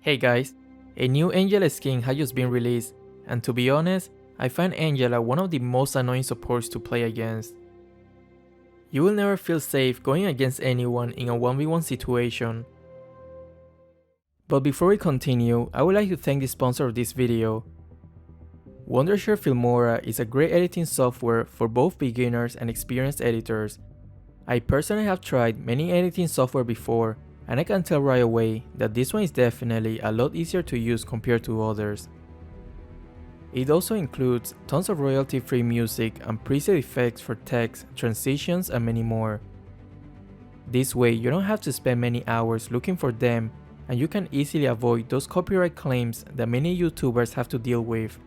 Hey guys, a new Angela skin has just been released, and to be honest, I find Angela one of the most annoying supports to play against. You will never feel safe going against anyone in a 1v1 situation. But before we continue, I would like to thank the sponsor of this video. Wondershare Filmora is a great editing software for both beginners and experienced editors. I personally have tried many editing software before, and I can tell right away that this one is definitely a lot easier to use compared to others. It also includes tons of royalty-free music and preset effects for text, transitions, and many more. This way you don't have to spend many hours looking for them, and you can easily avoid those copyright claims that many YouTubers have to deal with.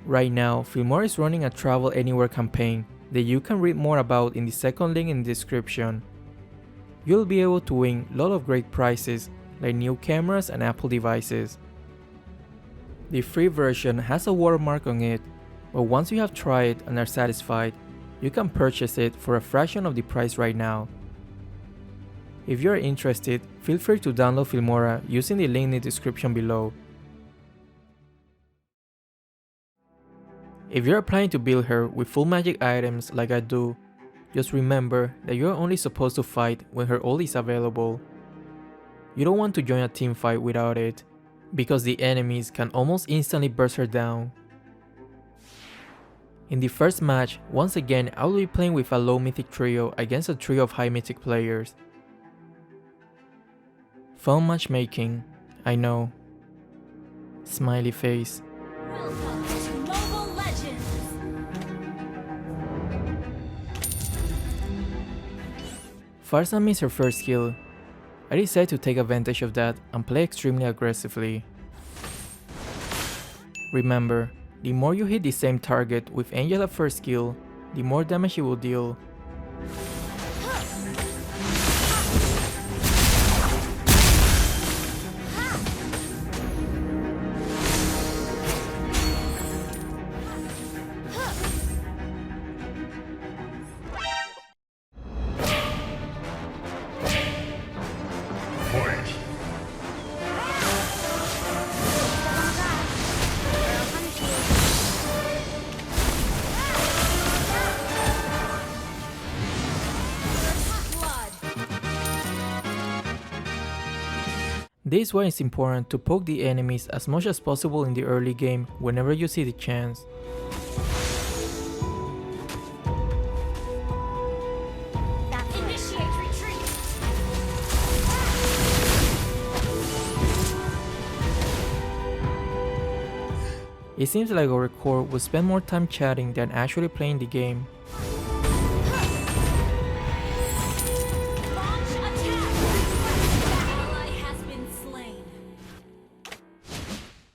Right now, Filmora is running a Travel Anywhere campaign that you can read more about in the second link in the description. You'll be able to win a lot of great prizes like new cameras and Apple devices. The free version has a watermark on it, but once you have tried it and are satisfied, you can purchase it for a fraction of the price right now. If you are interested, feel free to download Filmora using the link in the description below. If you are planning to build her with full magic items like I do, just remember that you are only supposed to fight when her ult is available. You don't want to join a team fight without it, because the enemies can almost instantly burst her down. In the first match, once again I will be playing with a low mythic trio against a trio of high mythic players. Fun matchmaking, I know. Smiley face. Welcome to Mobile Legends! Farsa missed her first kill. I decided to take advantage of that and play extremely aggressively. Remember, the more you hit the same target with Angela's first kill, the more damage it will deal. This is why it's important to poke the enemies as much as possible in the early game whenever you see the chance. Initiate retreat! It seems like our core will spend more time chatting than actually playing the game. Launch attack! An ally has been slain. Ally has been slain.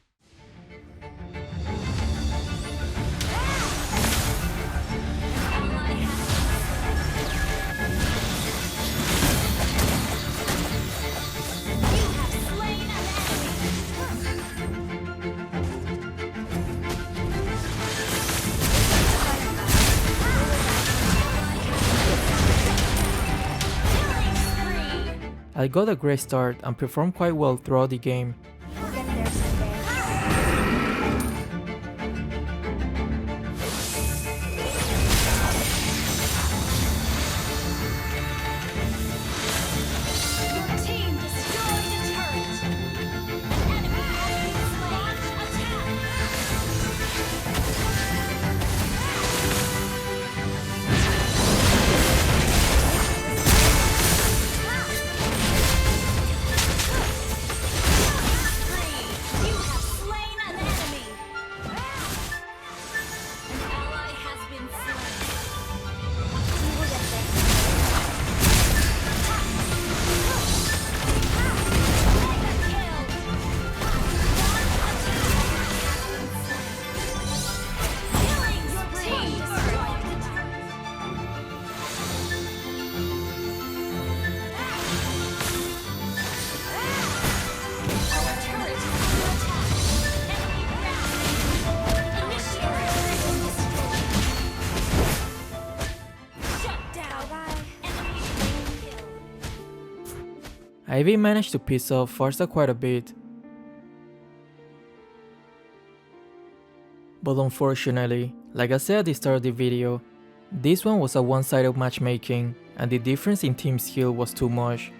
You have slain an enemy. I got a great start and performed quite well throughout the game. We'll get there someday. Your team destroyed a turret. An enemy has been slain. Launch attack. I even managed to piss off Pharsa quite a bit. But unfortunately, like I said at the start of the video, this one was a one-sided matchmaking and the difference in team skill was too much.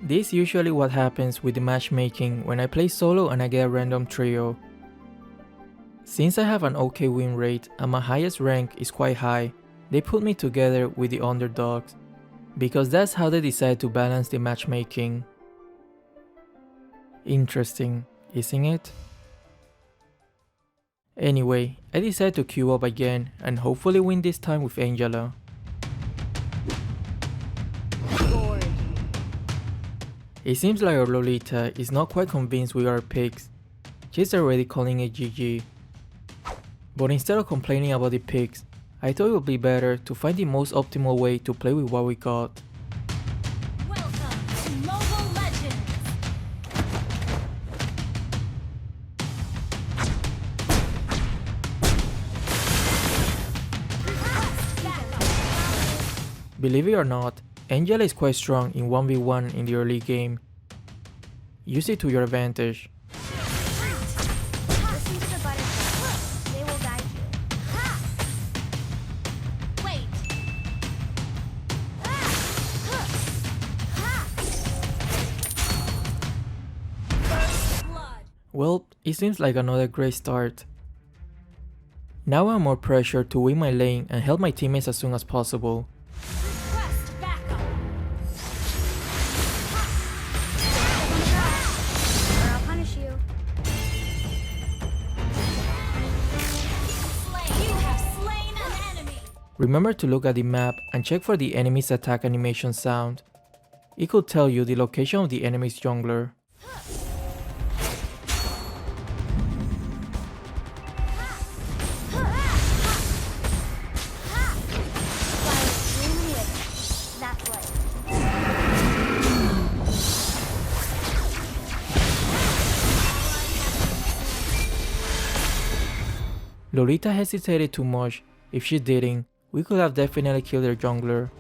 This is usually what happens with the matchmaking when I play solo and I get a random trio. Since I have an okay win rate and my highest rank is quite high, they put me together with the underdogs, because that's how they decide to balance the matchmaking. Interesting, isn't it? Anyway, I decided to queue up again and hopefully win this time with Angela. It seems like our Lolita is not quite convinced with our picks. She's already calling it GG. But instead of complaining about the picks, I thought it would be better to find the most optimal way to play with what we got. Welcome to Mobile Legends! Believe it or not, Angela is quite strong in 1v1 in the early game. Use it to your advantage. Listen to the butterflies. They will guide you. Wait! First blood! Well, it seems like another great start. Now I'm more pressured to win my lane and help my teammates as soon as possible. Request backup! Or I'll punish you. You have slain an enemy! Remember to look at the map and check for the enemy's attack animation sound. It could tell you the location of the enemy's jungler. That's life. Lolita hesitated too much. If she didn't, we could have definitely killed their jungler.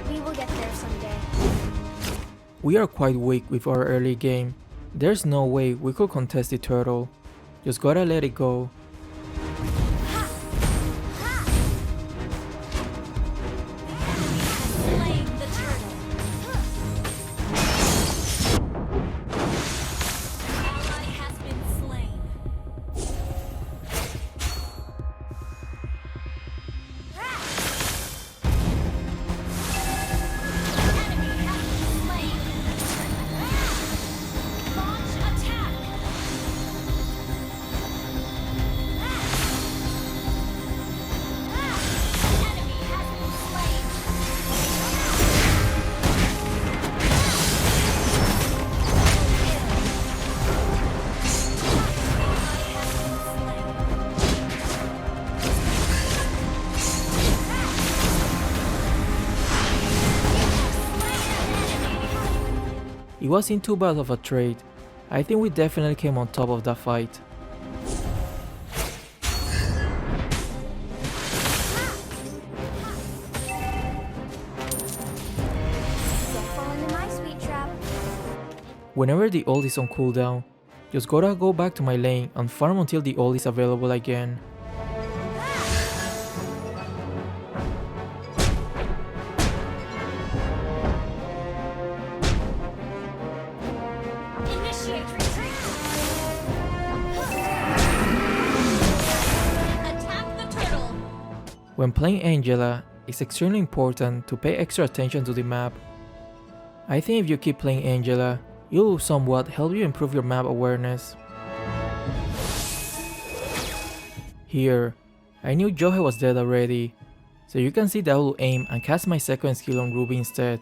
We will get there someday. We are quite weak with our early game. There's no way we could contest the turtle. Just gotta let it go. Slain the turtle! Ally has been slain. Enemy has been slain. Launch attack! Enemy has been slain. Ally has been slain. It wasn't too bad of a trade. I think we definitely came on top of that fight. Don't fall into my sweet trap. Whenever the ult is on cooldown, just gotta go back to my lane and farm until the ult is available again. Initiate retreat! Attack the turtle! When playing Angela, it's extremely important to pay extra attention to the map. I think if you keep playing Angela, It will somewhat help you improve your map awareness. Here, I knew Johe was dead already, so you can see that I will aim and cast my second skill on Ruby instead.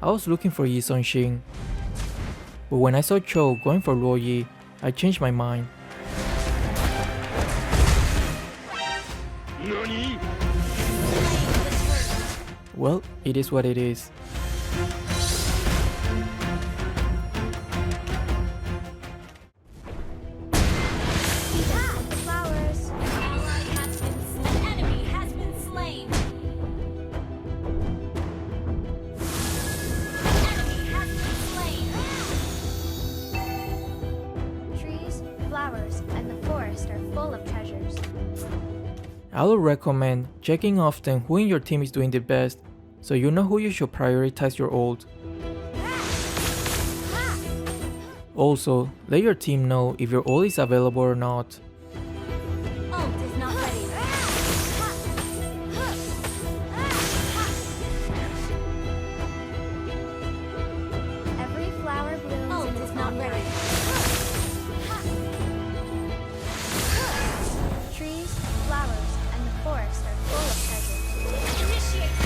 I was looking for Yi Sun-shin, but when I saw Cho going for Luoyi, I changed my mind. Well, it is what it is. Flowers. An enemy has been slain. Enemy has been slain. Trees, flowers, and the forest are full of treasures. I would recommend checking often who in your team is doing the best, so you know who you should prioritize your ult. Also, let your team know if your ult is available or not. Ult is not ready. Every flower blooms Ult in is its not own ready. way. Trees, flowers, and the forest are full of treasures. Initiate.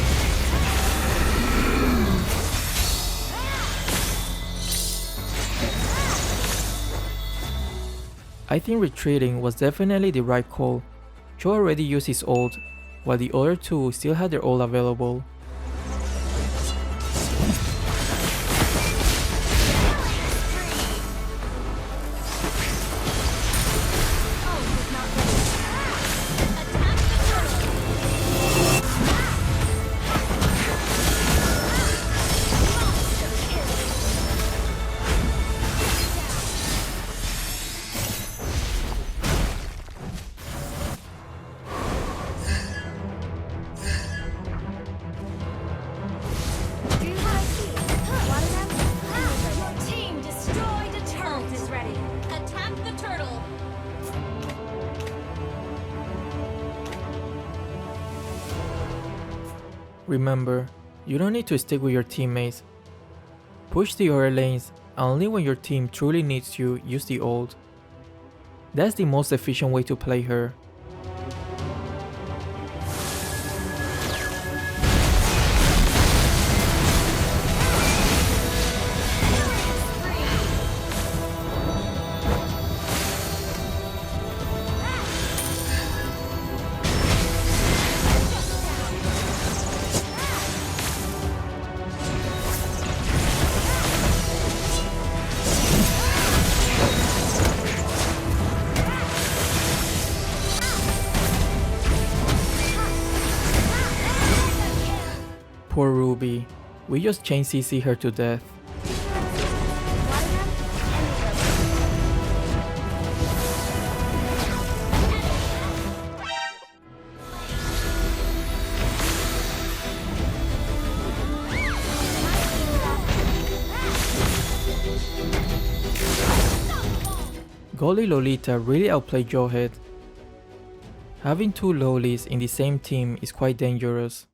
I think retreating was definitely the right call. Cho already used his ult, while the other two still had their ult available. Ult is not ready. Attack the turtle. Monster kill. Do you want to see? One of them? Your team destroyed a turtle. Ult is ready. Attack the turtle. Remember, you don't need to stick with your teammates. Push the other lanes, and only when your team truly needs you, use the ult. That's the most efficient way to play her. Poor Ruby, we just chain CC her to death. Goalie Lolita really outplayed Johead. Having two Lolis in the same team is quite dangerous.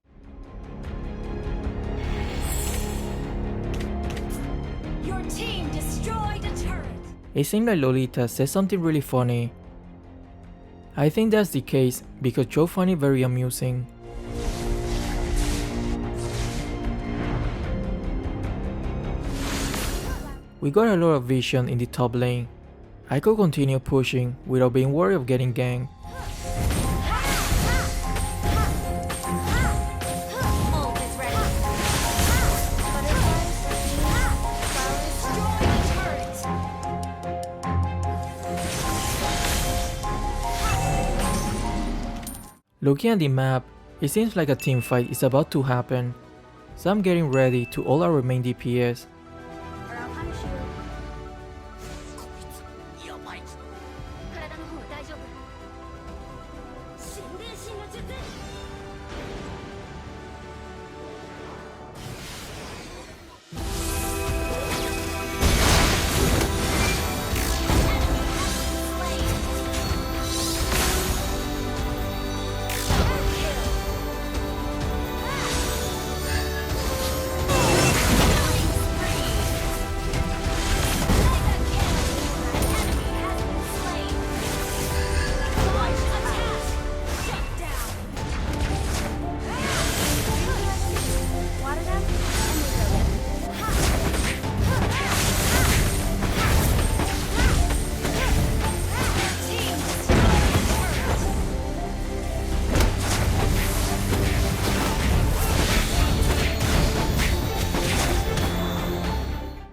Your team destroyed a turret. It seemed like Lolita said something really funny. I think that's the case because Joe found it very amusing. We got a lot of vision in the top lane. I could continue pushing without being worried of getting ganked. Ult is ready. Destroy the turret. Looking at the map, it seems like a team fight is about to happen, so I'm getting ready to ult our main DPS. Or I'll punish you. 体の方大丈夫。神殿神の術。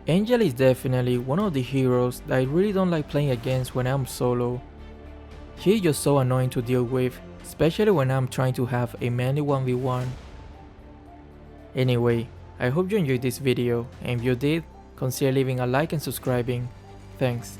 Angel is definitely one of the heroes that I really don't like playing against when I'm solo. She's just so annoying to deal with, especially when I'm trying to have a manly 1v1. Anyway, I hope you enjoyed this video, and if you did, consider leaving a like and subscribing. Thanks.